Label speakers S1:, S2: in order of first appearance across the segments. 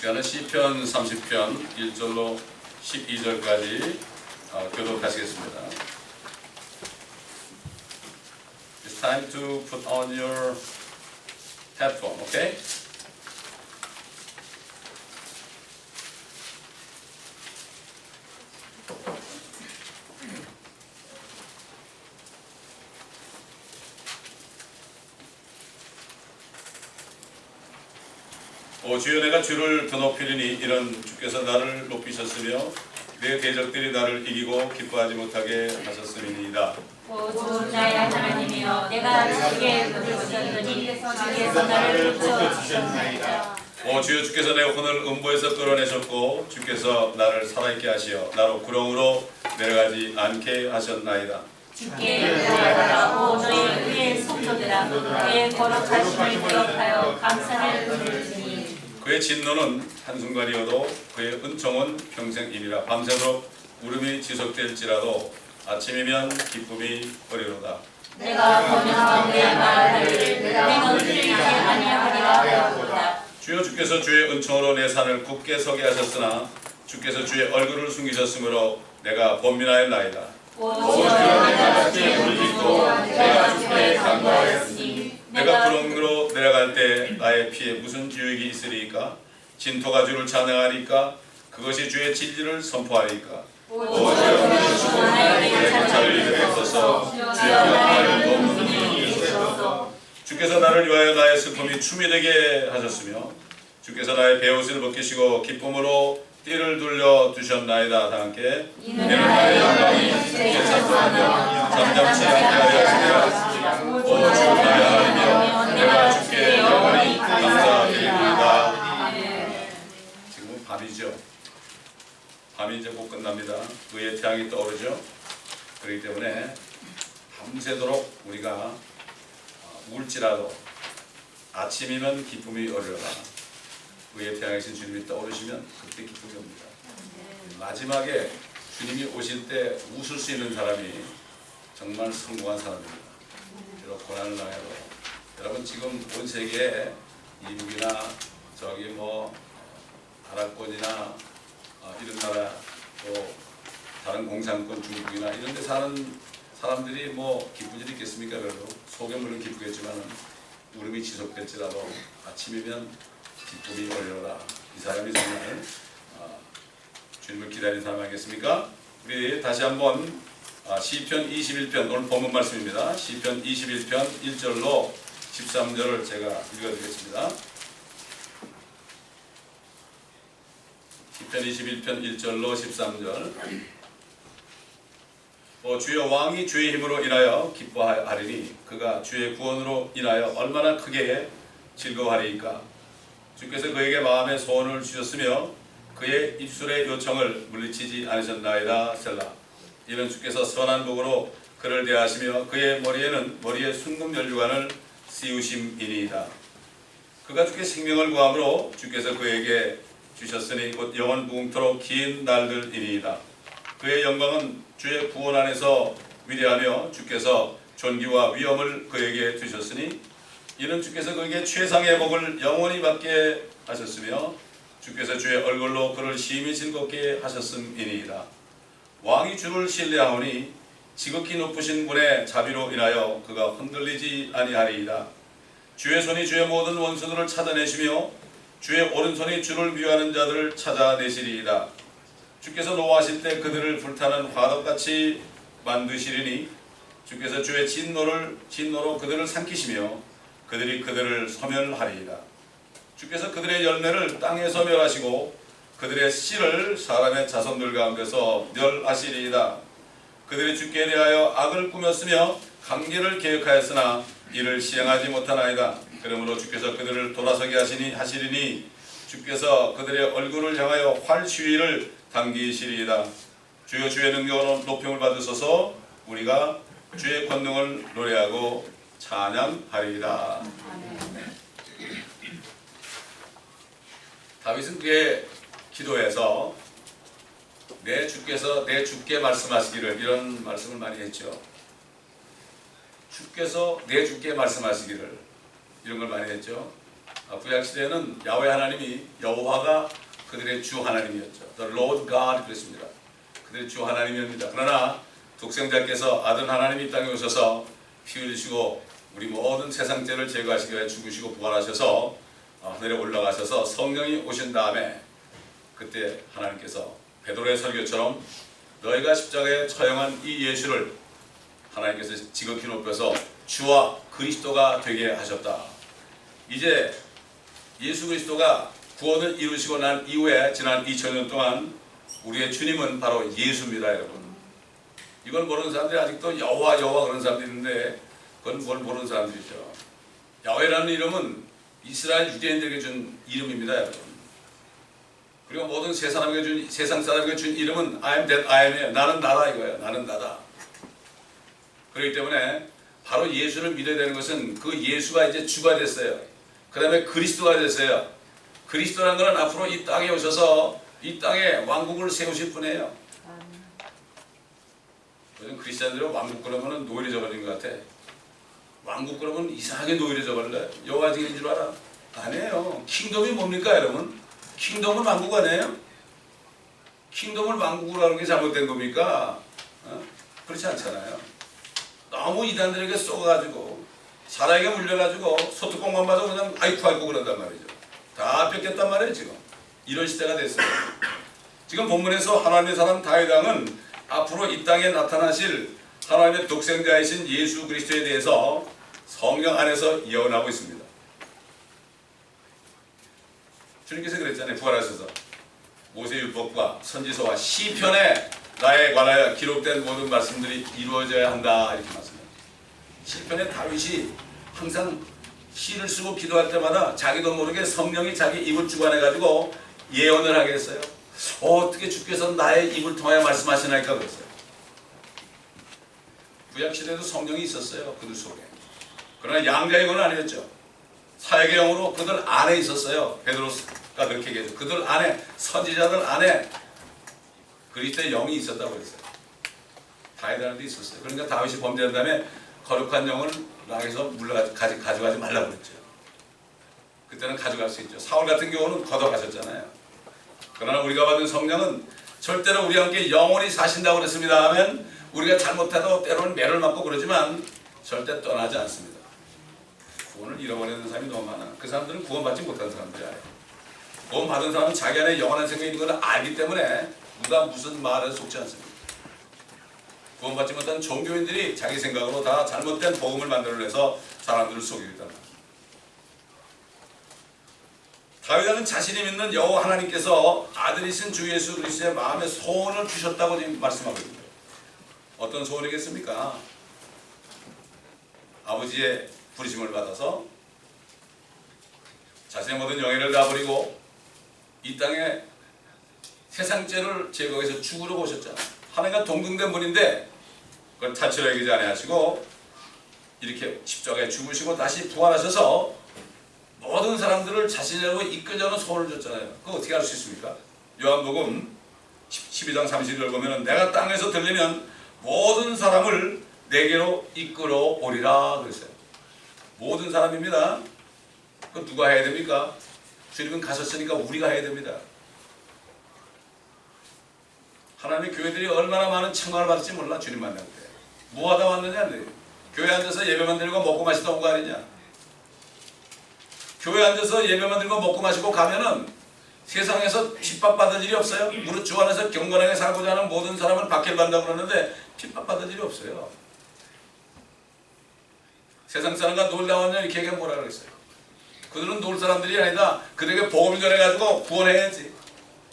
S1: 시간은 시편 30편 1절로 12절까지 교독하시겠습니다. It's time to put on your headphone, okay? 주여 내가 주를 더 높이리니 이는 주께서 나를 높이셨으며 내 대적들이 나를 이기고 기뻐하지 못하게 하셨음이니이다.
S2: 주 나의 하나님이여 내가 주께 부르짖었더니 주께서 나를 붙여주셨나이다.
S1: 주여 주께서 내 혼을 음부에서 끌어내셨고 주께서 나를 살아있게 하시어 나로 구렁으로 내려가지 않게 하셨나이다.
S2: 주께 구하라. 오 너희 의의 성도들아 그의 거룩하심을 기억하여 감사를 드리니
S1: 그의 진노는 한순간이어도 그의 은총은 평생이니라. 밤새도록 울음이 지속될지라도 아침이면 기쁨이 오리로다.
S2: 내가 번영한 내 말하기를 내가 들리지 아니하리라 하였도다.
S1: 주여 주께서 주의 은총으로 내 산을 굳게 서게 하셨으나 주께서 주의 얼굴을 숨기셨으므로 내가 번민하였나이다.
S2: 오 주여 내가 주께 부르짖고 내가 주께 간구하였으니
S1: 내가 구렁으로 내려갈 때 나의 피에 무슨 유익이 있으리까? 진토가 주를 찬양하리까? 그것이 주의 진리를 선포하리까?
S2: 오 주여 나에게 찬양을 베푸소서. 주여 나를 돕는 이이 주소서.
S1: 주께서 나를 위하여 나의 슬픔이 춤이 되게 하셨으며 주께서 나의 베옷을 벗기시고 기쁨으로 띠를 둘려 두셨나이다. 다 함께
S2: 이는 나의 영광이 주께 찬송하며
S1: 잠잠치 않게 하였으리라. 오 주 나의 하나님이여 내가 주께 영원히 감사드립니다. 지금은 밤이죠. 밤이 이제 곧 끝납니다. 의의 태양이 떠오르죠. 그렇기 때문에 밤새도록 우리가 울지라도 아침이면 기쁨이 오리로다. 의의 태양이신 주님이 떠오르시면 그때 기쁨이 옵니다. 마지막에 주님이 오실 때 웃을 수 있는 사람이 정말 성공한 사람입니다. 비록 고난을 당해도 여러분 지금 온 세계에 미국이나 저기 아랍권이나 이런 나라 또 다른 공산권 중국이나 이런 데 사는 사람들이 기쁜 일이 있겠습니까? 그래도 속에 물론 기쁘겠지만 울음이 지속될지라도 아침이면 기쁨이 오리로다. 이 사람이 정말 주님을 기다리는 사람 아니겠습니까? 우리 다시 한번 시편 21편 오늘 본문 말씀입니다. 시편 21편 1절로 13절을 제가 읽어드리겠습니다. 시편 21편 1절로 13절. 주여 왕이 주의 힘으로 인하여 기뻐하리니 그가 주의 구원으로 인하여 얼마나 크게 즐거워하리이까. 주께서 그에게 마음의 소원을 주셨으며 그의 입술의 요청을 물리치지 않으셨나이다. 셀라. 이는 주께서 선한 복으로 그를 대하시며 그의 머리에 순금 열주관을 씌우심이니이다. 그가 주께 생명을 구함으로 주께서 그에게 주셨으니 곧 영원 무궁토록 긴 날들이니이다. 그의 영광은 주의 구원 안에서 위대하며 주께서 존귀와 위엄을 그에게 주셨으니 이는 주께서 그에게 최상의 복을 영원히 받게 하셨으며 주께서 주의 얼굴로 그를 심히 즐겁게 하셨음이니이다. 왕이 주를 신뢰하오니 지극히 높으신 분의 자비로 인하여 그가 흔들리지 아니하리이다. 주의 손이 주의 모든 원수들을 찾아내시며 주의 오른손이 주를 위하는 자들을 찾아내시리이다. 주께서 노하실 때 그들을 불타는 화덕같이 만드시리니 주께서 주의 진노로 그들을 삼키시며 그들이 그들을 소멸하리이다. 주께서 그들의 열매를 땅에서 멸하시고 그들의 씨를 사람의 자손들 가운데서 멸하시리이다. 그들이 주께 대하여 악을 꾸몄으며 강계를 계획하였으나 이를 시행하지 못하나이다. 그러므로 주께서 그들을 돌아서게 하시리니 주께서 그들의 얼굴을 향하여 활시위를 당기시리이다. 주여 주의 능력으로 높임을 받으소서. 우리가 주의 권능을 노래하고 찬양하리이다. 다윗은 그의 기도에서 내 주께 말씀하시기를 이런 말씀을 많이 했죠. 주께서 내 주께 말씀하시기를 이런 걸 많이 했죠. 구약 시대에는 야훼 하나님이 여호와가 그들의 주 하나님이었죠. The Lord God 그랬습니다. 그들의 주 하나님입니다. 그러나 독생자께서 아들 하나님이 이 땅에 오셔서 피 흘리시고 우리 모든 세상 죄를 제거하시기 위해 죽으시고 부활하셔서 하늘에 올라가셔서 성령이 오신 다음에 그때 하나님께서 베드로의 설교처럼 너희가 십자가에 처형한 이 예수를 하나님께서 지극히 높여서 주와 그리스도가 되게 하셨다. 이제 예수 그리스도가 구원을 이루시고 난 이후에 지난 2000년 동안 우리의 주님은 바로 예수입니다, 여러분. 이걸 모르는 사람들이 아직도 여호와 그런 사람들이 있는데 그건 뭘 모르는 사람들이죠. 야훼라는 이름은 이스라엘 유대인들에게 준 이름입니다, 여러분. 그리고 모든 세상 사람에게 준 이름은 I am that I am이에요. 나는 나다 이거예요. 나는 나다. 그렇기 때문에 바로 예수를 믿어야 되는 것은 그 예수가 이제 주가 됐어요. 그 다음에 그리스도가 됐어요. 그리스도라는 것은 앞으로 이 땅에 오셔서 이 땅에 왕국을 세우실 분이에요. 요즘 크리스찬들은 왕국 그러면 노예져 버린 것 같아. 왕국 그러면 이상하게 노예져 버릴래. 여호와 증인인 줄 알아? 아니에요. 킹덤이 뭡니까 여러분? 킹덤은 왕국 아니에요? 킹덤을 왕국으로 하는 게 잘못된 겁니까? 그렇지 않잖아요. 너무 이단들에게 쏘가지고 사람에게 물려가지고 소뚜껑만 봐도 그냥 아이쿠 그런단 말이죠. 다 뺏겼단 말이에요 지금. 이런 시대가 됐어요. 지금 본문에서 하나님의 사람 다윗 왕은 앞으로 이 땅에 나타나실 하나님의 독생자이신 예수 그리스도에 대해서 성경 안에서 예언하고 있습니다. 주님께서 그랬잖아요. 부활하셔서 모세율법과 선지서와 시편에 나에 관하여 기록된 모든 말씀들이 이루어져야 한다 이렇게 말씀합니다. 시편에 다윗이 항상 시를 쓰고 기도할 때마다 자기도 모르게 성령이 자기 입을 주관해가지고 예언을 하게 했어요. 어떻게 주께서 나의 입을 통하여 말씀하시나이까 그랬어요. 구약시대에도 성령이 있었어요. 그들 속에. 그러나 양자의 영은 아니었죠. 사역의 영으로 그들 안에 있었어요. 베드로가 그렇게 얘기했죠. 그들 안에, 선지자들 안에 그리스도의 영이 있었다고 했어요. 다윗한테 있었어요. 그러니까 다윗이 범죄한 다음에 거룩한 영을 락에서 가져가지 말라고 그랬죠. 그때는 가져갈 수 있죠. 사울 같은 경우는 걷어가셨잖아요. 그러나 우리가 받은 성령은 절대로 우리와 함께 영원히 사신다고 그랬습니다 하면 우리가 잘못해도 때로는 매를 맞고 그러지만 절대 떠나지 않습니다. 구원을 잃어버리는 사람이 너무 많아. 그 사람들은 구원받지 못한 사람들이야. 구원받은 사람은 자기 안에 영원한 생명이 있는 걸 알기 때문에 누가 무슨 말에 속지 않습니다. 구원받지 못한 종교인들이 자기 생각으로 다 잘못된 복음을 만들어내서 사람들을 속이고 있다. 다윗은 자신이 믿는 여호와 하나님께서 아들이신 주 예수 그리스도의 마음에 소원을 주셨다고 지금 말씀하고 있습니다. 어떤 소원이겠습니까? 아버지의 부르심을 받아서 자신의 모든 영예를 다 버리고 이 땅에 세상 죄를 제거해서 죽으러 오셨잖아요. 하나님과 동등된 분인데 그걸 타치러 여기지 아니하시고 이렇게 십자가에 죽으시고 다시 부활하셔서 모든 사람들을 자신으로 이끌려는 소원을 줬잖아요. 그거 어떻게 할 수 있습니까? 요한복음 12장 30절 보면 내가 땅에서 들리면 모든 사람을 내게로 이끌어 오리라 그랬어요. 모든 사람입니다. 그건 누가 해야 됩니까? 주님은 가셨으니까 우리가 해야 됩니다. 하나님의 교회들이 얼마나 많은 청강을 받을지 몰라. 주님 만날 때 뭐 하다 왔느냐? 교회 앉아서 예배만 드리고 먹고 마시다 온 거 아니냐? 교회 앉아서 예배만 드리고 먹고 마시고 가면은 세상에서 핍박받을 일이 없어요. 무릇 주 안에서 경건하게 살고자 하는 모든 사람은 박해를 받는다고 그러는데 핍박받을 일이 없어요. 세상 사람과 놀다 왔냐 이렇게 얘기하면 뭐라 그랬어요. 그들은 놀 사람들이 아니다. 그들에게 복음을 전해가지고 구원해야지.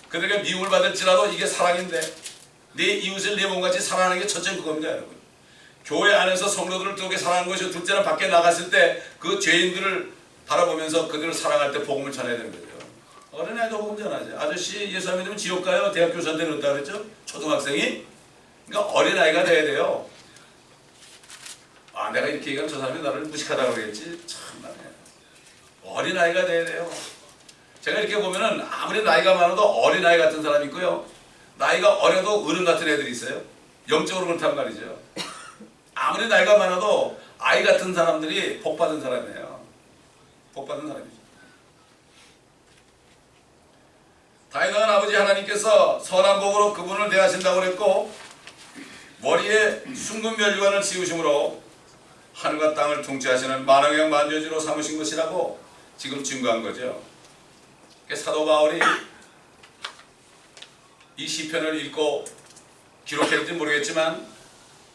S1: 그들에게 미움을 받을지라도 이게 사랑인데 내 이웃을 내 몸같이 사랑하는 게 첫째 그겁니다. 여러분. 교회 안에서 성도들을 뜨겁게 사랑하는 것이 둘째는 밖에 나갔을 때 그 죄인들을 바라보면서 그들을 사랑할 때 복음을 전해야 되는 거죠. 어린아이도 복음 전하죠. 아저씨 예수 안 믿으면 지옥 가요. 대학교 선대를 넣었다 그랬죠. 초등학생이. 그러니까 어린아이가 돼야 돼요. 아 내가 이렇게 얘기하면 저 사람이 나를 무식하다고 그러겠지. 참나네. 어린아이가 돼야 돼요. 제가 이렇게 보면은 아무리 나이가 많아도 어린아이 같은 사람이 있고요. 나이가 어려도 어른 같은 애들이 있어요. 영적으로 그렇단 말이죠. 아무리 나이가 많아도 아이 같은 사람들이 복 받은 사람이에요. 복 받은 사람이죠. 다행한 아버지 하나님께서 선한 복으로 그분을 대하신다고 그랬고 머리에 숭근 면류관을 씌우심으로 하늘과 땅을 통치하시는 만왕의 만주주로 삼으신 것이라고 지금 증거한 거죠. 사도 바울이 이 시편을 읽고 기록했는지 모르겠지만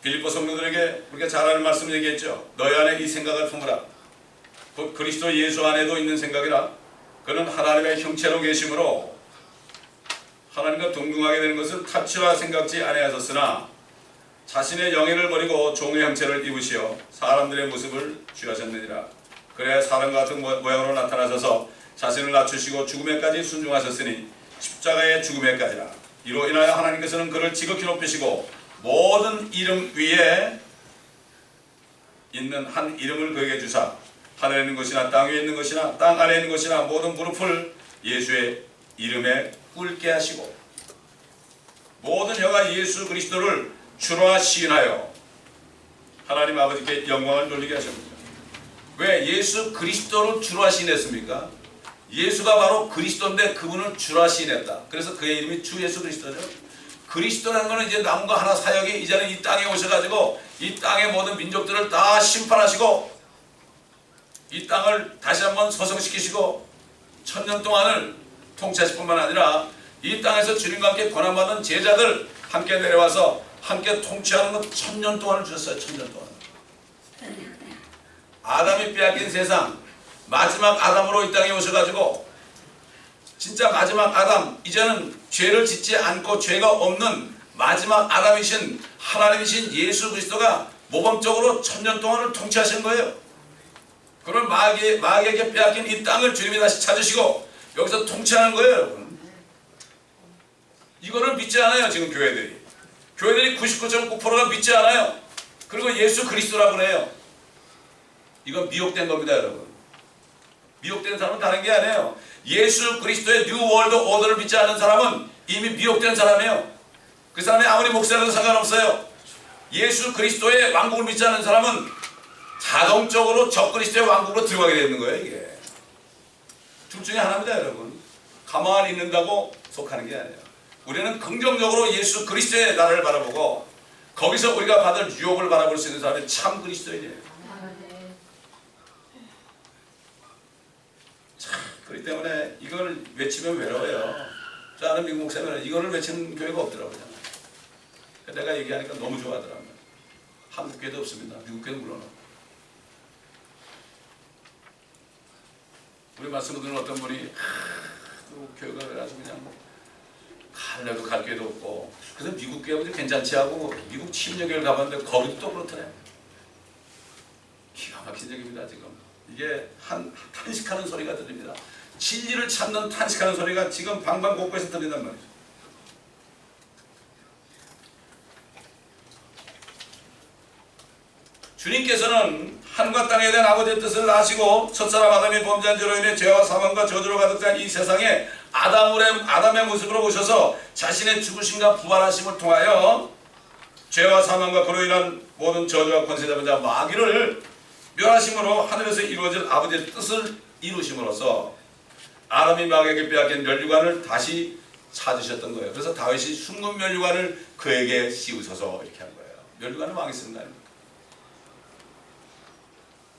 S1: 빌립보 성도들에게 우리가 잘 아는 말씀을 얘기했죠. 너희 안에 이 생각을 품으라. 곧 그리스도 예수 안에도 있는 생각이라. 그는 하나님의 형체로 계심으로 하나님과 동등하게 되는 것을 탑치와 생각지 아니하셨으나 자신의 영예를 버리고 종의 형체를 입으시어 사람들의 모습을 취하셨느니라. 그래야 사람 같은 모양으로 나타나셔서 자신을 낮추시고 죽음에까지 순종하셨으니 십자가의 죽음에까지라. 이로 인하여 하나님께서는 그를 지극히 높이시고 모든 이름 위에 있는 한 이름을 그에게 주사 하늘에 있는 것이나 땅 위에 있는 것이나 땅 아래에 있는 것이나 모든 무릎을 예수의 이름에 꿇게 하시고 모든 혀가 예수 그리스도를 주라 시인하여 하나님 아버지께 영광을 돌리게 하셨습니다. 왜 예수 그리스도를 주라 시인했습니까? 예수가 바로 그리스도인데 그분을 주라 시인했다. 그래서 그의 이름이 주 예수 그리스도죠. 그리스도라는 것은 이제 남과 하나 사역이 이제는 이 땅에 오셔가지고 이 땅의 모든 민족들을 다 심판하시고 이 땅을 다시 한번 소성시키시고 천년 동안을 통치하실 뿐만 아니라 이 땅에서 주님과 함께 고난받은 제자들 함께 내려와서 함께 통치하는 것 천년 동안을 주셨어요. 천년 동안. 아담이 빼앗긴 세상 마지막 아담으로 이 땅에 오셔가지고 진짜 마지막 아담 이제는 죄를 짓지 않고 죄가 없는 마지막 아담이신 하나님이신 예수 그리스도가 모범적으로 천년 동안을 통치하신 거예요. 그런 마귀에게 빼앗긴 이 땅을 주님이 다시 찾으시고 여기서 통치하는 거예요. 여러분. 이거를 믿지 않아요. 지금 교회들이 99.9%가 믿지 않아요. 그리고 예수 그리스도라고 그래요. 이건 미혹된 겁니다. 여러분. 미혹된 사람은 다른 게 아니에요. 예수 그리스도의 뉴 월드 오더를 믿지 않는 사람은 이미 미혹된 사람이에요. 그 사람이 아무리 목사라도 상관없어요. 예수 그리스도의 왕국을 믿지 않는 사람은 자동적으로 적그리스도의 왕국으로 들어가게 되는 거예요. 이게 둘 중에 하나입니다. 여러분. 가만히 있는다고 속하는 게 아니에요. 우리는 긍정적으로 예수 그리스도의 나라를 바라보고 거기서 우리가 받을 유혹을 바라볼 수 있는 사람이 참 그리스도인이에요. 그렇기 때문에 이걸 외치면 외로워요. 저는 미국 목사님은 이거를 외치는 교회가 없더라고요. 내가 얘기하니까 너무 좋아하더라고요. 한국 교회도 없습니다. 미국 교회는 물론 없고. 우리 말씀을 듣는 어떤 분이 교회가 그래가지고 그냥 갈래도 갈 교회도 없고 그래서 미국 교회가 괜찮지 하고 미국 침례교회를 가봤는데 거기도 또 그렇더래요. 기가 막힌 얘기입니다. 지금 이게 탄식하는 소리가 들립니다. 진리를 찾는 탄식하는 소리가 지금 방방곡곡에서 들린단 말이죠. 주님께서는 하늘과 땅에 대한 아버지의 뜻을 아시고 첫사람 아담이 범죄한 죄로 인해 죄와 사망과 저주로 가득 찬 이 세상에 아담의 모습으로 오셔서 자신의 죽으심과 부활하심을 통하여 죄와 사망과 그로 인한 모든 저주와 권세 잡은 자 마귀를 멸하심으로 하늘에서 이루어질 아버지의 뜻을 이루심으로써 아담이 마귀에게 빼앗긴 면류관을 다시 찾으셨던 거예요. 그래서 다윗이 숭근 면류관을 그에게 씌우셔서 이렇게 한 거예요. 면류관을 왕이 쓰는 거 아닙니까?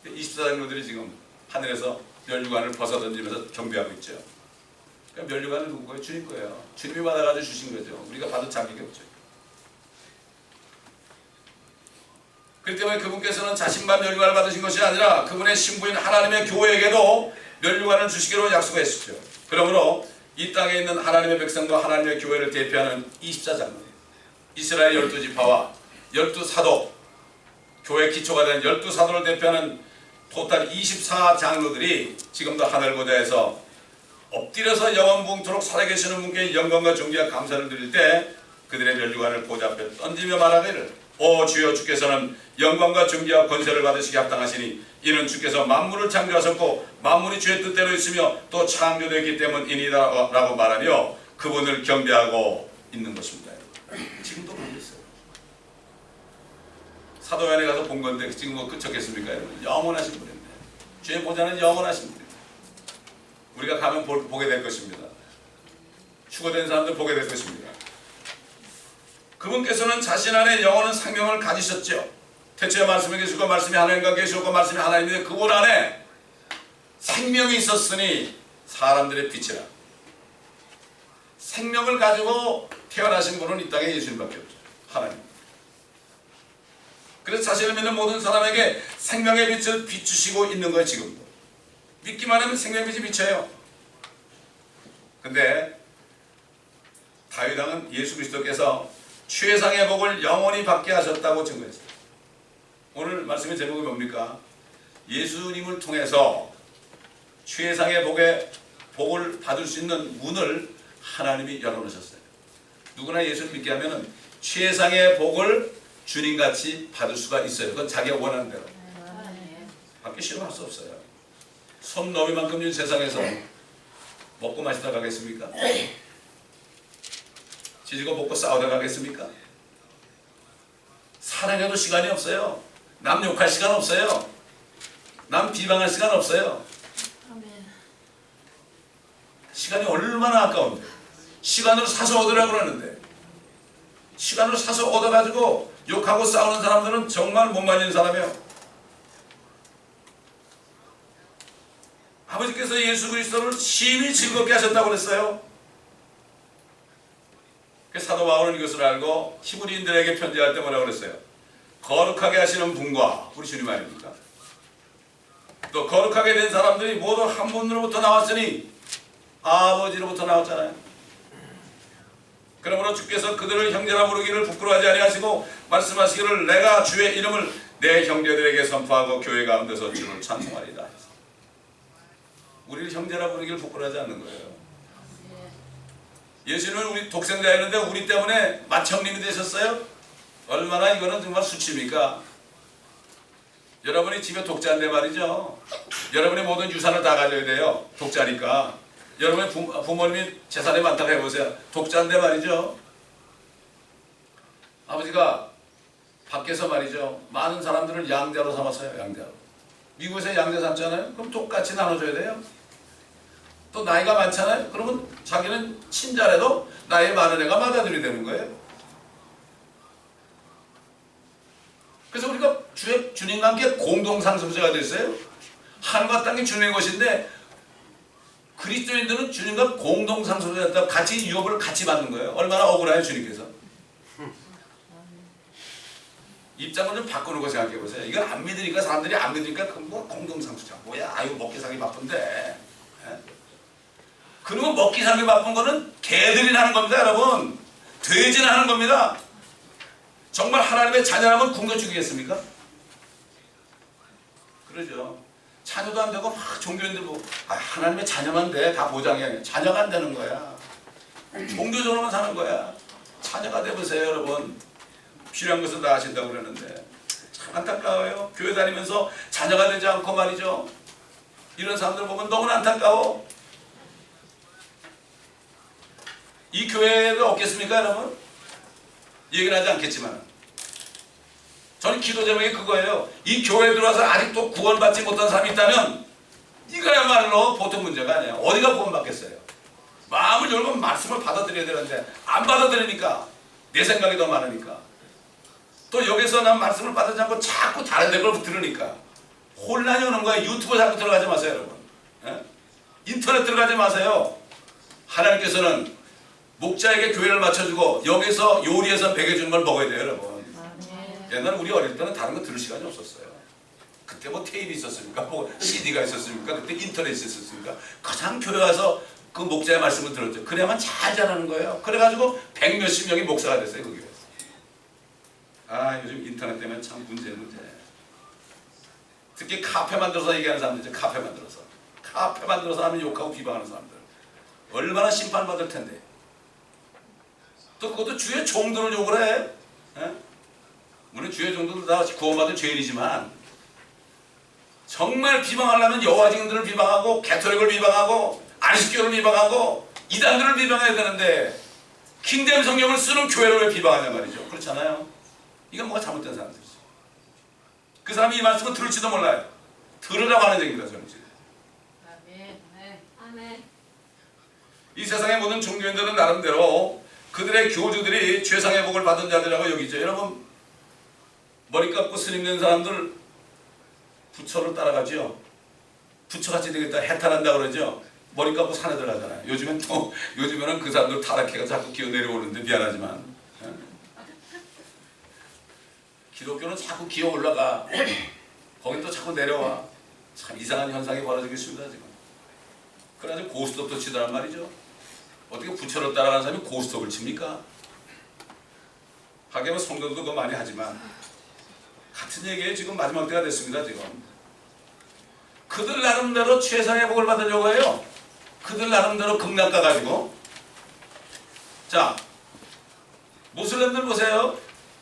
S1: 24장로들이 지금 하늘에서 면류관을 벗어던지면서 경배하고 있죠. 그러니까 면류관은 누구 거예요? 주님 거예요. 주님이 받아가지고 주신 거죠. 우리가 받을 자격이 없죠. 그렇기 때문에 그분께서는 자신만 면류관을 받으신 것이 아니라 그분의 신부인 하나님의 교회에게도 면류관을 주시기로 약속했었죠. 그러므로 이 땅에 있는 하나님의 백성과 하나님의 교회를 대표하는 24장로 이스라엘 12지파와 12사도 교회 기초가 된 12사도를 대표하는 토탈 24장로들이 지금도 하늘 보좌에서 엎드려서 영원붕토록 살아계시는 분께 영광과 존귀와 감사를 드릴 때 그들의 면류관을 보좌 앞에 던지며 말하기를 오 주여 주께서는 영광과 존귀와 권세를 받으시기 합당하시니 이는 주께서 만물을 창조하셨고 만물이 주의 뜻대로 있으며 또 창조되었기 때문이니라 라고 말하며 그분을 경배하고 있는 것입니다. 지금도 그러고 있어요. 사도행전에 가서 본 건데 지금 뭐 끝쳤겠습니까? 영원하신 분인데 주의 보좌는 영원하신 분입니다. 우리가 가면 보게 될 것입니다. 추구된 사람들 보게 될 것입니다. 그분께서는 자신 안에 영원한 생명을 가지셨죠. 태초에 말씀이 계시고 말씀이 하나님과 계시고 말씀이 하나님인데 그분 안에 생명이 있었으니 사람들의 빛이라. 생명을 가지고 태어나신 분은 이 땅에 예수님밖에 없죠. 하나님. 그래서 자신을 믿는 모든 사람에게 생명의 빛을 비추시고 있는 거예요. 지금도. 믿기만 하면 생명의 빛이 비쳐요. 근데 다윗 왕은 예수 그리스도께서 최상의 복을 영원히 받게 하셨다고 증거했어요. 오늘 말씀의 제목이 뭡니까? 예수님을 통해서 최상의 복을 받을 수 있는 문을 하나님이 열어놓으셨어요. 누구나 예수를 믿게 하면 최상의 복을 주님같이 받을 수가 있어요. 그건 자기가 원하는 대로. 받기 싫으면 할 수 없어요. 손 너비만큼 이 세상에서 먹고 마시다 가겠습니까? 지지고 먹고 싸우다 가겠습니까? 사랑해도 시간이 없어요. 남 욕할 시간 없어요. 남 비방할 시간 없어요. 시간이 얼마나 아까운데. 시간으로 사서 얻으라고 그러는데 시간으로 사서 얻어가지고 욕하고 싸우는 사람들은 정말 못 말리는 사람이에요. 아버지께서 예수 그리스도를 심히 즐겁게 하셨다고 그랬어요. 사도 바울은 이것을 알고 히브리인들에게 편지할 때 뭐라고 그랬어요? 거룩하게 하시는 분과 우리 주님 아닙니까? 또 거룩하게 된 사람들이 모두 한 분으로부터 나왔으니 아버지로부터 나왔잖아요. 그러므로 주께서 그들을 형제라 부르기를 부끄러워하지 아니하시고 말씀하시기를 내가 주의 이름을 내 형제들에게 선포하고 교회 가운데서 주를 찬송하리라. 우리를 형제라 부르기를 부끄러워하지 않는 거예요. 예수는 우리 독생자였는데 우리 때문에 맏형님이 되셨어요? 얼마나 이거는 정말 수치입니까? 여러분이 집에 독자인데 말이죠. 여러분의 모든 유산을 다 가져야 돼요. 독자니까. 여러분의 부모님이 재산이 많다고 해보세요. 독자인데 말이죠. 아버지가 밖에서 말이죠. 많은 사람들을 양자로 삼았어요. 양자로. 미국에서 양자 삼잖아요. 그럼 똑같이 나눠줘야 돼요. 또 나이가 많잖아요. 그러면 자기는 친자라도 나이 많은 애가 맏아들이 되는 거예요. 그래서 우리가 주님과 함께 공동상속자가 됐어요. 하늘과 땅이 주님의 것인데 그리스도인들은 주님과 공동상속자가 됐다. 같이 유업을 같이 받는 거예요. 얼마나 억울해요 주님께서. 입장을 좀 바꾸는 거 생각해 보세요. 이걸 안 믿으니까 사람들이 안 믿으니까 뭐 공동상속자 뭐야? 아유 먹기 살기 바쁜데. 그러면 먹기 살기 바쁜 거는 개들이 하는 겁니다, 여러분. 돼지는 하는 겁니다. 정말 하나님의 자녀라면 굶겨 죽이겠습니까? 그러죠. 자녀도 안 되고 막 종교인들 보고 하나님의 자녀만 돼. 다 보장해. 자녀가 안 되는 거야. 종교적으로만 사는 거야. 자녀가 되보세요, 여러분. 필요한 것은 다 하신다고 그러는데 참 안타까워요. 교회 다니면서 자녀가 되지 않고 말이죠. 이런 사람들 보면 너무나 안타까워. 이 교회도 없겠습니까, 여러분? 얘기는 하지 않겠지만 저는 기도 제목이 그거예요. 이 교회에 들어와서 아직도 구원받지 못한 사람이 있다면 이거야말로 보통 문제가 아니에요. 어디가 구원받겠어요? 마음을 열고 말씀을 받아들여야 되는데 안 받아들이니까 내 생각이 더 많으니까 또 여기서 난 말씀을 받아들이지 않고 자꾸 다른 데 걸 들으니까 혼란이 오는 거예요. 유튜브 자꾸 들어가지 마세요, 여러분. 예? 인터넷 들어가지 마세요. 하나님께서는 목자에게 교회를 맞춰주고 여기서 요리해서 먹여주는 걸 먹어야 돼요, 여러분. 옛날에 우리 어릴 때는 다른 거 들을 시간이 없었어요. 그때 뭐 테이프 있었습니까? 뭐 CD가 있었습니까? 그때 인터넷이 있었습니까? 가장 교회 와서 그 목자의 말씀을 들었죠. 그래야만 잘 자라는 거예요. 그래가지고 100몇십 명이 목사가 됐어요, 그 교회에서. 아, 요즘 인터넷 때문에 참 문제. 특히 카페 만들어서 얘기하는 사람들 있죠. 카페 만들어서 하면 욕하고 비방하는 사람들. 얼마나 심판받을 텐데. 또 그것도 주의 종들을 욕을 해. 예? 물론 주의 종들도 다 구원받은 죄인이지만 정말 비방하려면 여호와 증인들을 비방하고 개토릭을 비방하고 안식교를 비방하고 이단들을 비방해야 되는데 킹잼 성경을 쓰는 교회를 왜 비방하냐 말이죠. 그렇잖아요. 이건 뭐가 잘못된 사람들이죠. 그 사람이 이 말씀을 들을지도 몰라요. 들으라고 하는 얘기입니다. 저는 지금.
S2: 아멘.
S1: 이 세상의 모든 종교인들은 나름대로 그들의 교주들이 최상의 복을 받은 자들이라고 여기죠. 여러분 머리 감고 스님 된 사람들 부처를 따라가죠. 부처같이 되겠다 해탈한다 그러죠. 머리 감고 산에 들어가잖아요. 요즘에는 그 사람들 타락해가 자꾸 기어 내려오는데 미안하지만 기독교는 자꾸 기어 올라가. 거긴 또 자꾸 내려와. 참 이상한 현상이 벌어지고 있습니다 지금. 그래가지고 고스톱도 치더란 말이죠. 어떻게 부처를 따라가는 사람이 고스톱을 칩니까? 하긴 뭐 성도도 그거 많이 하지만 같은 얘기에 지금 마지막 때가 됐습니다 지금. 그들 나름대로 최상의 복을 받으려고 해요. 그들 나름대로 극락가 가지고. 자 무슬림들 보세요.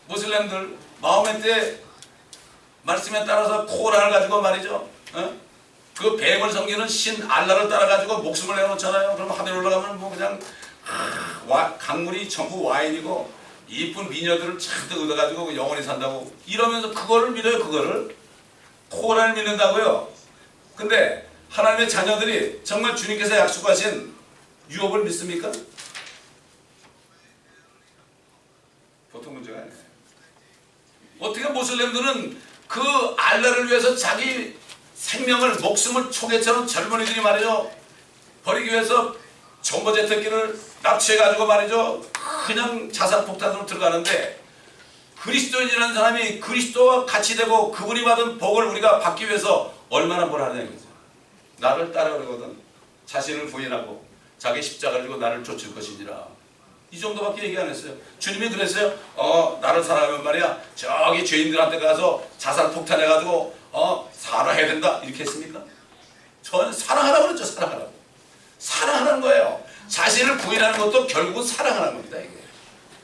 S1: 무슬림들 마호메 때 말씀에 따라서 코란을 가지고 말이죠. 그 뱀을 섬기는 신 알라를 따라가지고 목숨을 내놓잖아요. 그럼 하늘 올라가면 뭐 그냥 강물이 전부 와인이고 이쁜 미녀들을 잔뜩 얻어가지고 영원히 산다고 이러면서 그거를 믿어요. 그거를 코란을 믿는다고요. 근데 하나님의 자녀들이 정말 주님께서 약속하신 유업을 믿습니까? 보통 문제가 아니에요. 어떻게 모슬렘들은 그 알라를 위해서 자기 생명을 목숨을 초계처럼 젊은이들이 말이죠 버리기 위해서 전보제트기를 납치해가지고 말이죠 그냥 자살폭탄으로 들어가는데 그리스도인이라는 사람이 그리스도와 같이 되고 그분이 받은 복을 우리가 받기 위해서 얼마나 뭘 하느냐 이거죠. 나를 따라오거든 자신을 부인하고 자기 십자가를 지고 나를 쫓을 것이니라. 이 정도밖에 얘기 안 했어요. 주님이 그랬어요. 나를 사랑하면 말이야 저기 죄인들한테 가서 자살 폭탄해가지고 사랑해야 된다 이렇게 했습니까? 저는 사랑하라고 그랬죠. 사랑하라고. 사랑하는 거예요. 자신을 부인하는 것도 결국은 사랑하는 겁니다.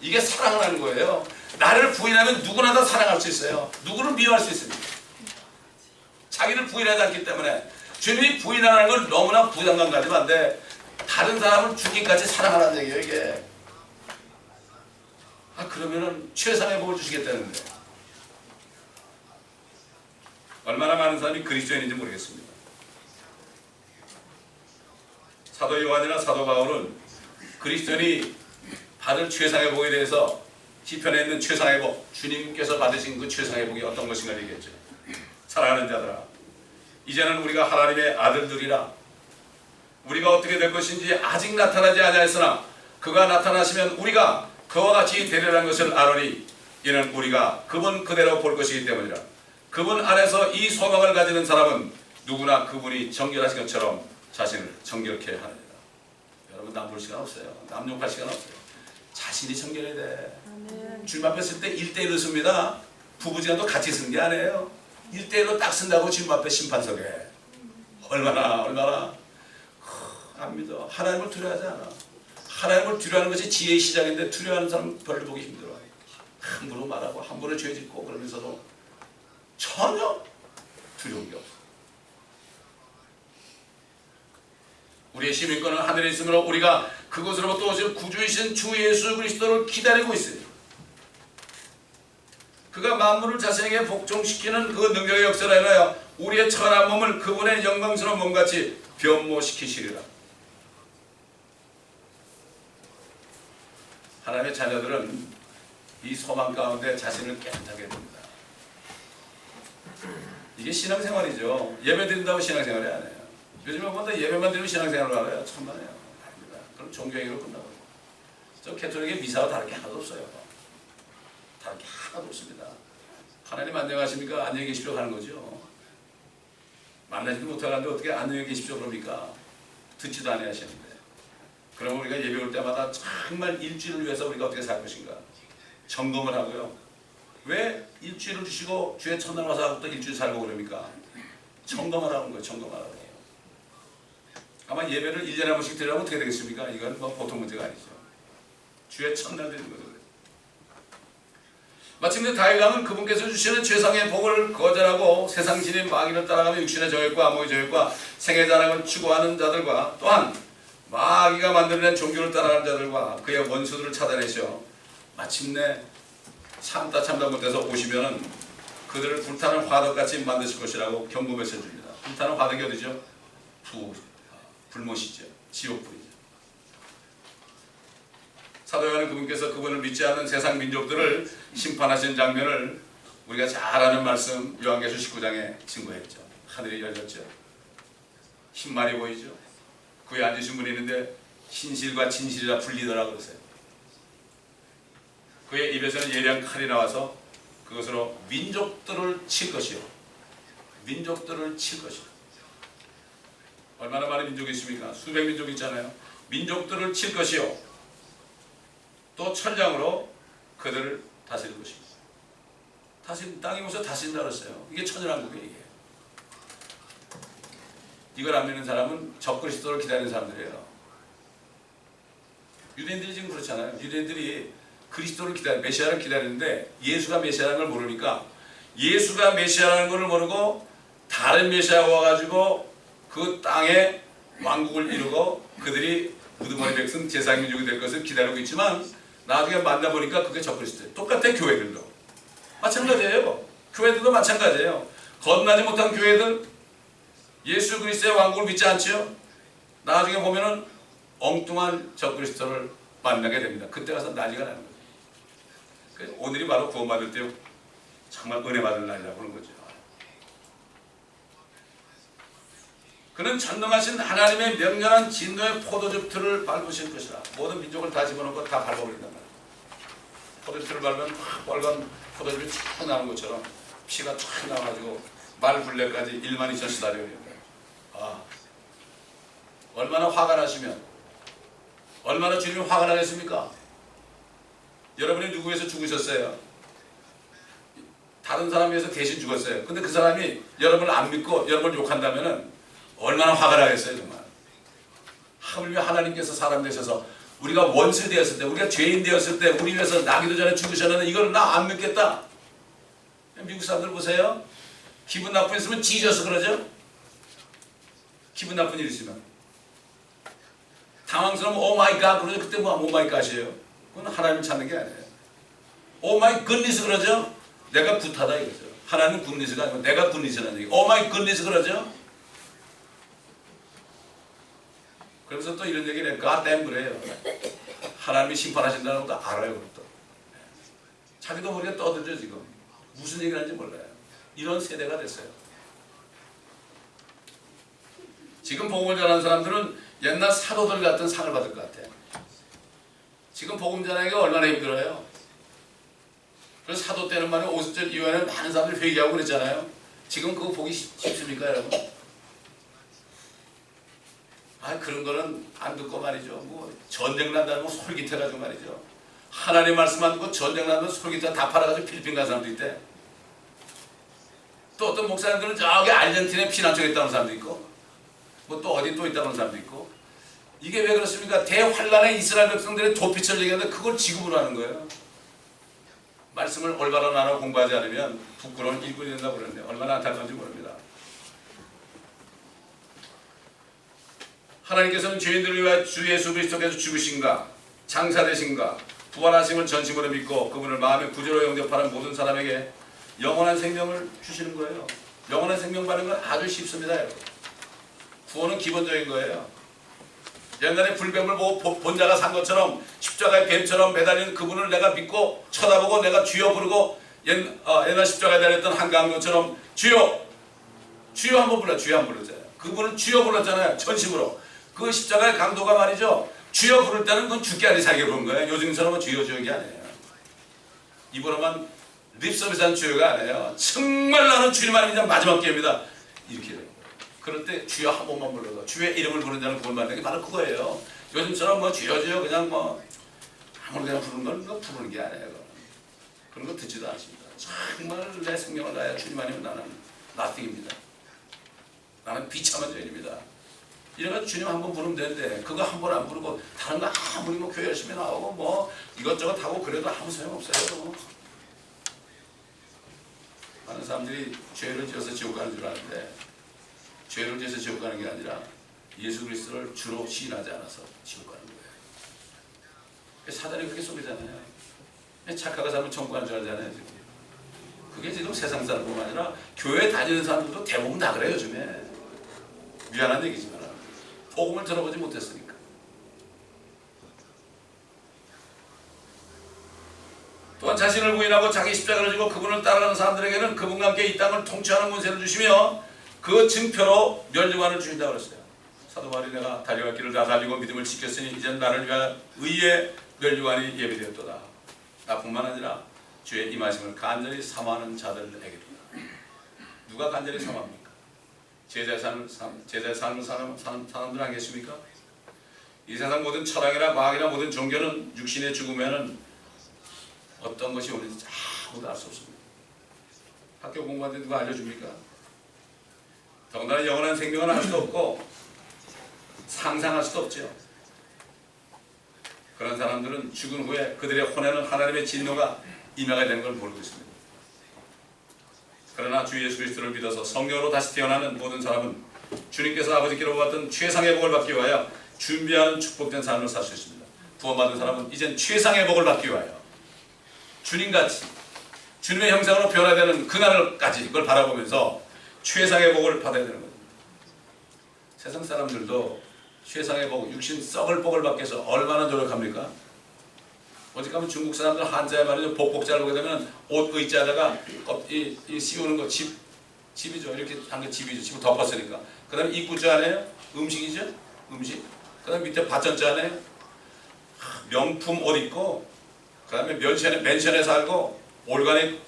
S1: 이게 사랑하는 거예요. 나를 부인하면 누구나 다 사랑할 수 있어요. 누구를 미워할 수 있습니까? 자기를 부인하지 않기 때문에 주님이 부인하는 걸 너무나 부담감 가지면 안 돼. 다른 사람을 죽기까지 사랑하라는 얘기예요 이게. 그러면은 최상의 복을 주시겠다는데 얼마나 많은 사람이 그리스도인인지 모르겠습니다. 사도 요한이나 사도 바울은 그리스도인이 받을 최상의 복에 대해서 시편에 있는 최상의 복, 주님께서 받으신 그 최상의 복이 어떤 것인가 얘기했죠. 사랑하는 자들아, 이제는 우리가 하나님의 아들들이라. 우리가 어떻게 될 것인지 아직 나타나지 아니하였으나 그가 나타나시면 우리가 그와 같이 되리라는 것을 아노니 이는 우리가 그분 그대로 볼 것이기 때문이라. 그분 안에서 이 소망을 가지는 사람은 누구나 그분이 정결하신 것처럼 자신을 정결케 하느니라. 여러분 남 볼 시간 없어요. 남 욕할 시간 없어요. 자신이 정결해야 돼. 주님 앞에 쓸 때 1대1로 씁니다. 부부지간도 같이 쓰는 게 아니에요. 1대1로 딱 쓴다고 주님 앞에 심판석에. 얼마나 안 믿어. 하나님을 두려워하지 않아. 하나님을 두려워하는 것이 지혜의 시작인데 두려워하는 사람 별로 보기 힘들어. 함부로 말하고 함부로 죄 짓고 그러면서도 전혀 두려운 게 없어. 우리의 시민권은 하늘에 있으므로 우리가 그곳으로부터 오실 구주이신 주 예수 그리스도를 기다리고 있어요. 그가 만물을 자신에게 복종시키는 그 능력의 역사를 인하여 우리의 천한 몸을 그분의 영광스러운 몸같이 변모시키시리라. 하나님의 자녀들은 이 소망 가운데 자신을 깨끗하게 됩니다. 이게 신앙생활이죠. 예배 드린다고 신앙생활이 아니에요. 요즘에 보다 예배만 드리면 신앙생활을 알아요. 천만에요. 아닙니다. 그럼 종교행위로 끝나고. 저 캐톨릭의 미사와 다른 게 하나도 없어요. 다른 게 하나도 없습니다. 하나님 안녕하십니까? 안녕히 계십시오 하는 거죠. 만나지도 못하는데 어떻게 안녕히 계십시오 그럽니까? 듣지도 아니하시는데. 그럼 우리가 예배 올 때마다 정말 일주일을 위해서 우리가 어떻게 살 것인가 점검을 하고요. 왜 일주일을 주시고 주의 첫날 와서 또 일주일 살고 그럽니까? 점검하라는 거예요. 점검하라는 거예요. 아마 예배를 1년에 한 번씩 드리려면 어떻게 되겠습니까? 이건 뭐 보통 문제가 아니죠. 주의 첫날 드리는 거죠. 마침내 다윗왕은 그분께서 주시는 최상의 복을 거절하고 세상 진인 마귀를 따라가며 육신의 정욕과 암흑의 정욕과 생의 자랑을 추구하는 자들과 또한 마귀가 만들어낸 종교를 따라가는 자들과 그의 원수들을 찾아내셔 마침내 참다 못해서 오시면은 그들을 불타는 화덕같이 만드실 것이라고 경고 메시지 줍니다. 불타는 화덕이 어디죠? 불못이죠. 지옥불이죠. 사도 요한은 그분께서 그분을 믿지 않는 세상 민족들을 심판하신 장면을 우리가 잘 아는 말씀 요한계시록 19장에 증거했죠. 하늘이 열렸죠. 흰말이 보이죠. 그에 앉으신 분이 있는데 신실과 진실이라 불리더라 그러세요. 그의 입에서는 예리한 칼이 나와서 그것으로 민족들을 칠 것이요. 민족들을 칠 것이요. 얼마나 많은 민족이 있습니까? 수백 민족이 있잖아요. 민족들을 칠 것이요. 또 천장으로 그들을 다스릴 것입니다. 땅에 오서 다스린다 그랬어요. 이게 천연왕국이에요. 이게. 이걸 안 믿는 사람은 적그리스도를 기다리는 사람들이에요. 유대인들이 지금 그렇잖아요. 유대인들이 그리스도를 메시아를 기다리는데 예수가 메시아라는 걸 모르니까 예수가 메시아라는 걸 모르고 다른 메시아가 와가지고 그 땅에 왕국을 이루고 그들이 우두머리 백성 제사민족이 될 것을 기다리고 있지만 나중에 만나보니까 그게 적그리스도예요. 똑같아. 교회들도 마찬가지예요. 교회들도 마찬가지예요. 거듭나지 못한 교회들 예수 그리스도의 왕국을 믿지 않죠. 나중에 보면은 엉뚱한 적그리스도를 만나게 됩니다. 그때 가서 난리가 나는 거죠. 그래서 오늘이 바로 구원받을 때 정말 은혜 받을 날이라고 하는 거죠. 그는 전능하신 하나님의 명령한 진노의 포도즙 틀을 밟으실 것이라. 모든 민족을 다 집어넣고 다 밟아버린단 말이에요. 포도즙 틀을 밟으면 빨간 포도즙이 쫙 나오는 것처럼 피가 쫙 나와가지고 말 굴레까지 12,000 시달려요. 얼마나 화가 나시면 얼마나 주님이 화가 나겠습니까? 여러분이 누구 위해서 죽으셨어요? 다른 사람 위해서 대신 죽었어요. 근데 그 사람이 여러분을 안 믿고 여러분을 욕한다면 얼마나 화가 나겠어요 정말. 하물며 하나님께서 사람 되셔서 우리가 원수 되었을 때 우리가 죄인 되었을 때 우리 위해서 나기도 전에 죽으셨는데 이걸 나 안 믿겠다. 미국 사람들 보세요. 기분 나쁜 일 있으면 지져서 그러죠. 기분 나쁜 일 있으면 당황스러우면 오 마이 갓 그러죠. 그때 뭐 오 마이 갓이에요. 그건 하나님을 찾는 게 아니에요. 오 마이 굿니스 그러죠. 내가 굿하다 이거죠. 하나님은 굿니스가 아니고 내가 굿니스라는 얘기. 오 마이 굿니스 그러죠. 그래서 또 이런 얘기를 해요. God 그래요. 하나님이 심판하신다는 것도 알아요. 그것도. 자기도 모르게 떠들죠 지금. 무슨 얘기를 하는지 몰라요. 이런 세대가 됐어요. 지금 복음을 전하는 사람들은 옛날 사도들 같은 상을 받을 것 같아요. 지금 복음 전하기가 얼마나 힘들어요. 그래서 사도 때는 말이야 50절 이후에는 많은 사람들이 회개하고 그랬잖아요. 지금 그거 보기 쉽습니까 여러분? 그런 거는 안 듣고 말이죠. 뭐 전쟁 난다는 거 솔깃해가지고 말이죠. 하나님 말씀 안 듣고 전쟁 난다는 솔깃해 다 팔아가지고 필리핀 간 사람도 있대. 또 어떤 목사님들은 저기 아르헨티나에 피난처에 있다는 사람도 있고 뭐 또 어디 또 있다는 사람도 있고. 이게 왜 그렇습니까? 대환란의 이스라엘 백성들의 도피처를 얘기하는데 그걸 지급으로 하는 거예요. 말씀을 올바로 나눠 공부하지 않으면 부끄러운 일꾼이 된다고 그러는데 얼마나 안타까운지 모릅니다. 하나님께서는 죄인들을 위하여 주 예수 그리스도께서 죽으신가 장사되신가 부활하심을 전심으로 믿고 그분을 마음의 구주로 영접하는 모든 사람에게 영원한 생명을 주시는 거예요. 영원한 생명 받는 건 아주 쉽습니다. 여러분. 구원은 기본적인 거예요. 옛날에 불뱀을 보고 본자가 산 것처럼 십자가의 뱀처럼 매달리는 그분을 내가 믿고 쳐다보고 내가 주여 부르고 옛날 십자가에 달렸던 한강교처럼 주여 주여 한번 불러 주여 한번 불렀잖아요. 그분은 주여 불렀잖아요. 전심으로. 그 십자가의 강도가 말이죠. 주여 부를 때는 그건 죽게 아니 살게 부른 거예요. 요즘처럼은 주여 주여이 아니에요. 입으로만 립서비스한 주여가 아니에요. 정말 나는 주님만 믿는 마지막 기회입니다. 이렇게 돼요. 그럴 때 주여 한 번만 불러도 주의 이름을 부르는 자는 구원 받는 게 바로 그거예요. 요즘처럼 뭐 주여 주여 그냥 뭐 아무렇게나 부르는 건 부르는 게 아니에요. 그런 거 듣지도 않습니다. 정말 내 생명을 다해 주님 아니면 나는 nothing입니다. 나는 비참한 죄인입니다. 이래가지고 주님 한 번 부르면 되는데 그거 한 번 안 부르고 다른 거 아무리 뭐 교회 열심히 나오고 뭐 이것저것 하고 그래도 아무 소용없어요. 많은 사람들이 죄를 지어서 지옥 가는 줄 아는데 죄를 지어서 지옥 가는 게 아니라 예수 그리스도를 주로 시인하지 않아서 지옥 가는 거예요. 사단이 그렇게 속이잖아요. 착하가 사람은 천국 가는 줄 알잖아요. 지금. 그게 지금 세상 사람뿐만 아니라 교회 다니는 사람들도 대부분 다 그래요. 요즘에. 미안한 얘기지만 복음을 들어보지 못했으니까. 또한 자신을 부인하고 자기 십자가를 지고 그분을 따라가는 사람들에게는 그분과 함께 이 땅을 통치하는 권세를 주시며 그 증표로 멸류관을 주신다고 그랬어요. 사도 바울이 내가 달려갈 길을 다 달리고 믿음을 지켰으니 이제 나를 위하여 의의 멸류관이 예비되었도다. 나뿐만 아니라 주의 임하심을 간절히 사모하는 자들에게도. 누가 간절히 사모합니까? 제자의 삶을 사는 사람들 아니겠습니까? 이 세상 모든 철학이나 과학이나 모든 종교는 육신의 죽으면은 어떤 것이 오는지 아무도 알 수 없습니다. 학교 공부하는데 누가 알려줍니까? 더군다나 영원한 생명은 알 수도 없고 상상할 수도 없죠. 그런 사람들은 죽은 후에 그들의 혼에는 하나님의 진노가 임하게 되는 걸 모르고 있습니다. 그러나 주 예수 그리스도를 믿어서 성령으로 다시 태어나는 모든 사람은 주님께서 아버지께로 받은 최상의 복을 받기 위하여 준비하는 축복된 삶을 살 수 있습니다. 구원받은 사람은 이젠 최상의 복을 받기 위하여 주님같이 주님의 형상으로 변화되는 그날까지 그걸 바라보면서 최상의 복을 받아야 되는 겁니다. 세상 사람들도 최상의 복, 육신 썩을 복을 받기 위해서 얼마나 노력합니까? 어디 가면 중국 사람들 한자에 말이죠. 복복자를 보게 되면 옷 의자에다가 이 씌우는 거 집이죠. 이렇게 한 게 집이죠. 집을 덮었으니까. 그 다음에 입구자 안에요. 음식이죠. 음식. 그 다음에 밑에 받전자 안에요. 명품 옷 입고 그 다음에 맨션에 살고 올가닉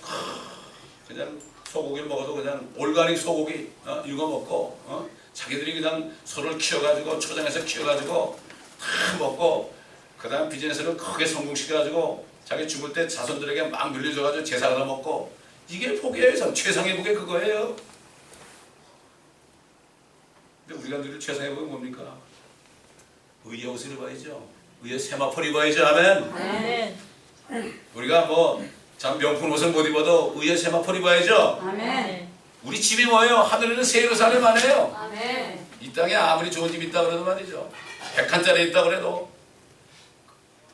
S1: 그냥 소고기를 먹어도 그냥 올가닉 소고기 이거 먹고 자기들이 그냥 소를 키워가지고 초장에서 키워가지고 다 먹고 그 다음 비즈니스를 크게 성공시켜가지고 자기 죽을 때 자손들에게 막 물려줘가지고 제사 얻어 먹고 이게 복이에요. 최상의 복이 그거예요. 근데 우리가 누릴 최상의 복이 뭡니까? 의의 옷을 입어야죠. 의의 세마포를 입어야죠. 아멘.
S2: 아멘.
S1: 우리가 참 명품 옷을 못 입어도 의의 세마포를 입어야죠.
S2: 아멘.
S1: 우리 집이 뭐예요? 하늘에는 새 예루살렘 아니에요.
S2: 아멘.
S1: 이 땅에 아무리 좋은 집이 있다 그래도 말이죠. 100칸짜리 있다 그래도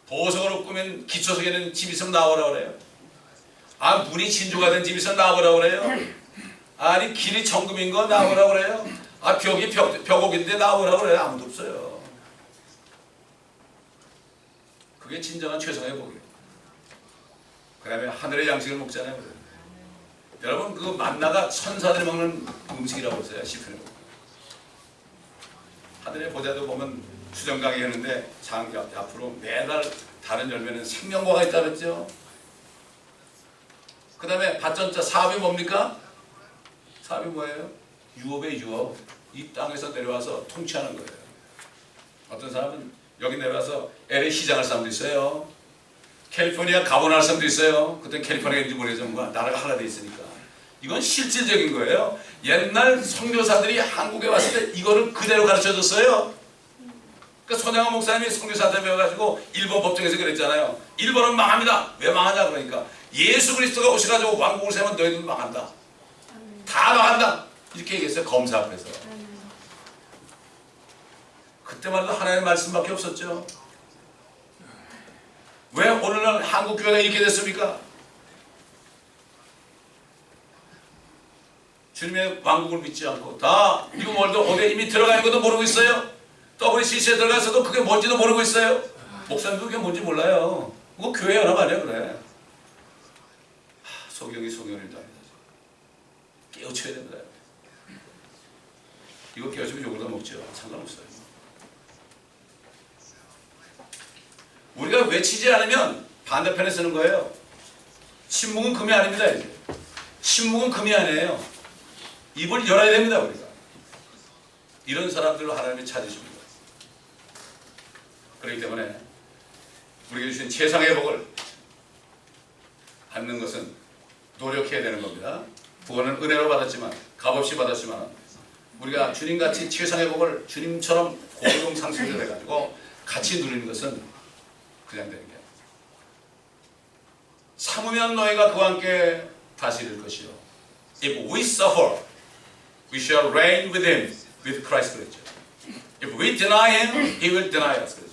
S1: 보석으로 꾸민 기초석에는 집 있으면 나오라 그래요. 문이 진주가 된 집 있으면 나오라 그래요. 아니 길이 정금인 거 나오라 그래요. 벽이 벽옥인데 나오라 그래요. 아무도 없어요. 그게 진정한 최상의 복이에요. 그 다음에 하늘의 양식을 먹잖아요. 여러분 그 만나가 천사들이 먹는 음식이라고 했어요. 시편에. 하늘의 보좌도 보면 수정강이 했는데 앞으로 매달 다른 열매는 생명과가 있다 그랬죠. 그 다음에 받전자 사업이 뭡니까? 사업이 뭐예요? 유업의 유업. 이 땅에서 내려와서 통치하는 거예요. 어떤 사람은 여기 내려와서 LA 시장할 사람도 있어요. 캘리포니아 가보할 사람도 있어요. 그때 캘리포니아인지 모르겠지만 나라가 하나 돼 있으니까. 이건 실질적인 거예요. 옛날 선교사들이 한국에 왔을 때 이거를 그대로 가르쳐줬어요. 그러니까 손양원 목사님이 선교사한테 배워가지고 일본 법정에서 그랬잖아요. 일본은 망합니다. 왜 망하냐 그러니까 예수 그리스도가 오셔가지고 왕국을 세우면 너희들 망한다. 다 망한다. 이렇게 얘기했어요. 검사 앞에서. 그때만 해도 하나님의 말씀밖에 없었죠. 왜 오늘날 한국교회가 이렇게 됐습니까? 주님의 왕국을 믿지 않고 다 미국 월드 어디에 이미 들어가는 것도 모르고 있어요. WCC에 들어가서도 그게 뭔지도 모르고 있어요. 목사님도 그게 뭔지 몰라요. 그거 교회 연합 아니야 그래. 소경이 소경일도 아니다. 깨우쳐야 됩니다. 이거 깨우치면 욕을 다 먹죠. 상관없어요. 우리가 외치지 않으면 반대편에 쓰는 거예요. 침묵은 금이 아닙니다. 이제. 침묵은 금이 아니에요. 입을 열어야 됩니다. 우리가. 이런 사람들로 하나님이 찾으십니다. 그렇기 때문에 우리에게 주신 최상의 복을 받는 것은 노력해야 되는 겁니다. 구원은 은혜로 받았지만 값없이 받았지만 우리가 주님같이 최상의 복을 주님처럼 공동상승자 돼가지고 같이 누리는 것은 그냥 되는 게 참으면 너희가 그와 함께 다스릴 것이요. If we suffer, we shall reign with him, with Christ 그랬죠. If we deny him, he will deny us 그랬죠.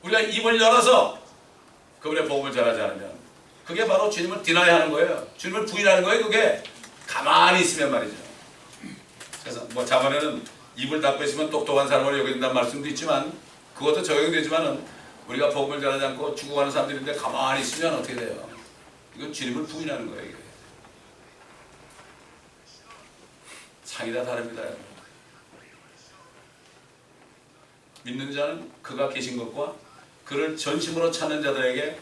S1: 우리가 입을 열어서 그분의 복음을 전하지 않으면 그게 바로 주님을 디나이하는 거예요. 주님을 부인하는 거예요. 그게 가만히 있으면 말이죠. 그래서 자문에는 입을 닫고 있으면 똑똑한 사람으로 여겨진다는 말씀도 있지만 그것도 적용되지만은 우리가 복음을 전하지 않고 죽어가는 사람들인데 가만히 있으면 어떻게 돼요? 이건 주님을 부인하는 거예요. 이게. 상이 다 다릅니다. 믿는 자는 그가 계신 것과 그를 전심으로 찾는 자들에게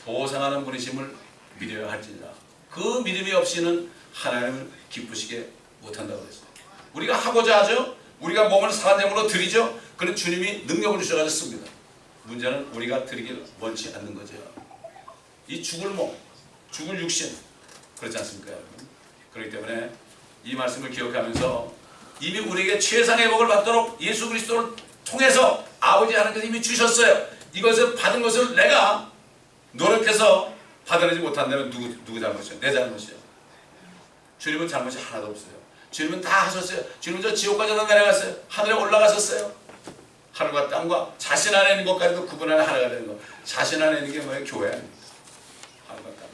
S1: 보상하는 분이심을 믿어야 할지니라. 그 믿음이 없이는 하나님을 기쁘시게 못한다고 했어요. 우리가 하고자 하죠. 우리가 몸을 사제물로 드리죠. 그는 주님이 능력을 주셔가지고 씁니다. 문제는 우리가 드리길 원치 않는 거죠. 이 죽을 몸, 죽을 육신, 그렇지 않습니까, 여러분? 그렇기 때문에 이 말씀을 기억하면서 이미 우리에게 최상의 복을 받도록 예수 그리스도를 통해서 아버지 하나님께서 이미 주셨어요. 이것을 받은 것을 내가 노력해서 받아내지 못한다면 누구 잘못이에요? 내 잘못이에요. 주님은 잘못이 하나도 없어요. 주님은 다 하셨어요. 주님은 저 지옥까지도 내려갔어요. 하늘에 올라가셨어요. 하늘과 땅과 자신 안에 있는 것까지도 구분하는 하나가 되는 거. 자신 안에 있는 게 뭐예요? 교회 아닙니까? 하늘과 땅.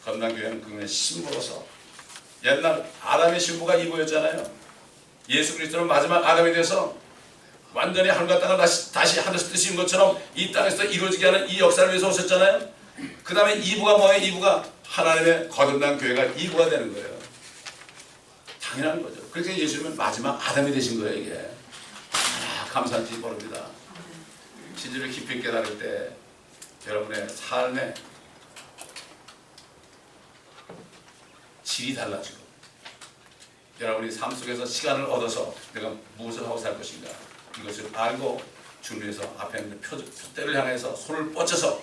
S1: 건강교회는 그냥 신부로서 옛날 아담의 신부가 이브였잖아요. 예수 그리스도는 마지막 아담이 돼서 완전히 하늘과 땅을 다시 하늘에서 뜨신 것처럼 이 땅에서 이루어지게 하는 이 역사를 위해서 오셨잖아요. 그 다음에 이브가 뭐예요? 이브가 하나님의 거듭난 교회가 이브가 되는 거예요. 당연한 거죠. 그래서 예수님은 마지막 아담이 되신 거예요. 이게 감사한 일이 벌어집니다. 진리를 깊이 깨달을 때 여러분의 삶의 질이 달라지고 여러분이 삶 속에서 시간을 얻어서 내가 무엇을 하고 살 것인가 이것을 알고 주를 위해서 앞에 있는 표대를 향해서 손을 뻗쳐서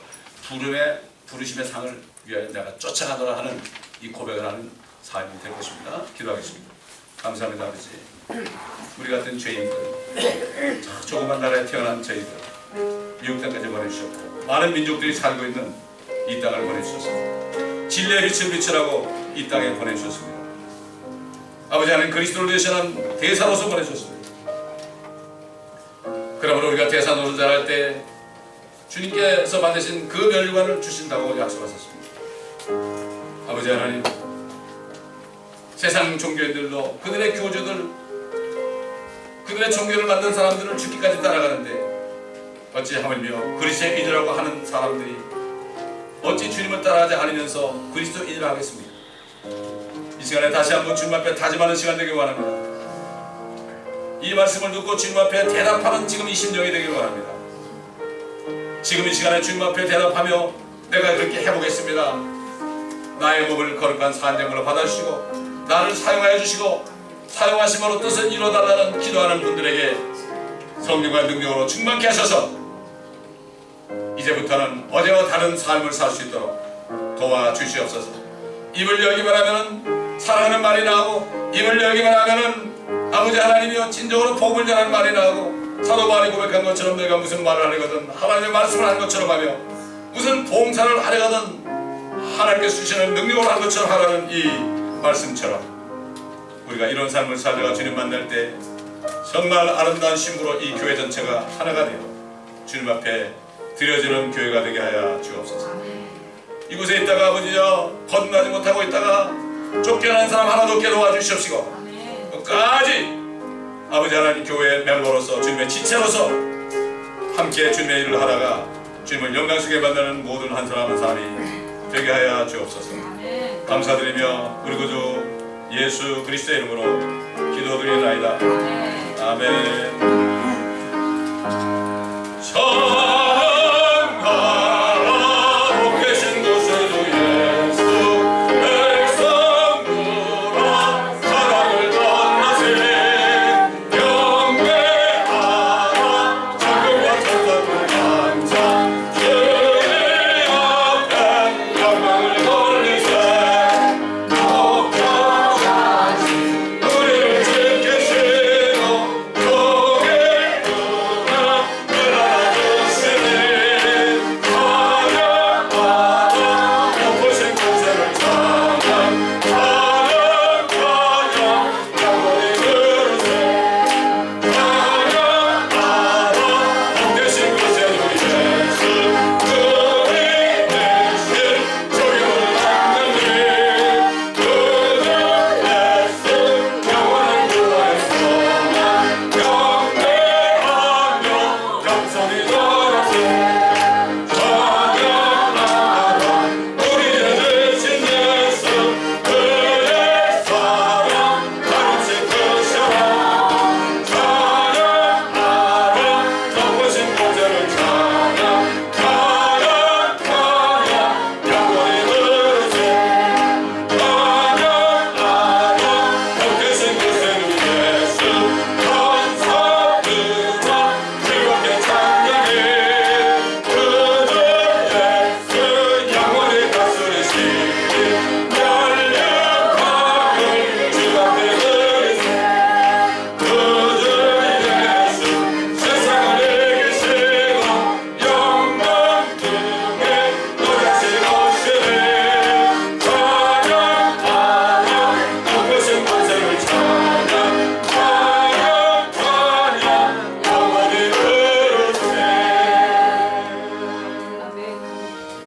S1: 부르심의 상을 위하여 내가 쫓아가노라 하는 이 고백을 하는 삶이 될 것입니다. 기도하겠습니다. 감사합니다. 아버지. 우리 같은 죄인들, 조그만 나라에 태어난 저희들 미국 땅까지 보내주셨고 많은 민족들이 살고 있는 이 땅을 보내주셨습니다. 진리의 빛을 비추라고 이 땅에 보내주셨습니다. 아버지 하나님 그리스도를 대신한 대사로서 보내주셨습니다. 그러므로 우리가 대사 노릇을 할 때 주님께서 만드신 그 면류관을 주신다고 약속하셨습니다. 아버지 하나님 세상 종교인들도 그들의 교주들 그들의 종교를 만든 사람들을 죽기까지 따라가는데 어찌 하물며 그리스도인이라고 하는 사람들이 어찌 주님을 따라하지 않으면서 그리스도인이라 하겠습니까? 이 시간에 다시 한번 주님 앞에 다짐하는 시간 되길 원합니다. 이 말씀을 듣고 주님 앞에 대답하는 지금 이 심령이 되길 원합니다. 지금 이 시간에 주님 앞에 대답하며 내가 그렇게 해보겠습니다. 나의 몸을 거룩한 산정으로 받아주시고 나를 사용하여 주시고 사용하심으로 뜻을 이루어달라는 기도하는 분들에게 성령과 능력으로 충만케 하셔서 이제부터는 어제와 다른 삶을 살 수 있도록 도와주시옵소서. 입을 열기만 하면은 사랑하는 말이 나오고 입을 열기만 하면은 아버지 하나님이여 진정으로 복음을 전하는 말이 나오고 사도 바울이 고백한 것처럼 내가 무슨 말을 하려거든 하나님의 말씀을 하는 것처럼 하며 무슨 봉사를 하려거든 하나님께서 주시는 능력을 하는 것처럼 하라는 이 말씀처럼 우리가 이런 삶을 살다가 주님 만날 때 정말 아름다운 신부로 이 교회 전체가 하나가 되어 주님 앞에 드려지는 교회가 되게 하여 주옵소서. 이곳에 있다가 아버지여 거듭나지 못하고 있다가 쫓겨난 사람 하나도 없게 도와주시옵시고 끝까지 아버지 하나님 교회의 멤버로서 주님의 지체로서 함께 주님의 일을 하다가 주님을 영광스럽게 만드는 모든 한 사람 한 사람이 되게 하여 주옵소서. 감사드리며 우리 구주 예수 그리스도의 이름으로 기도드리나이다. 아멘.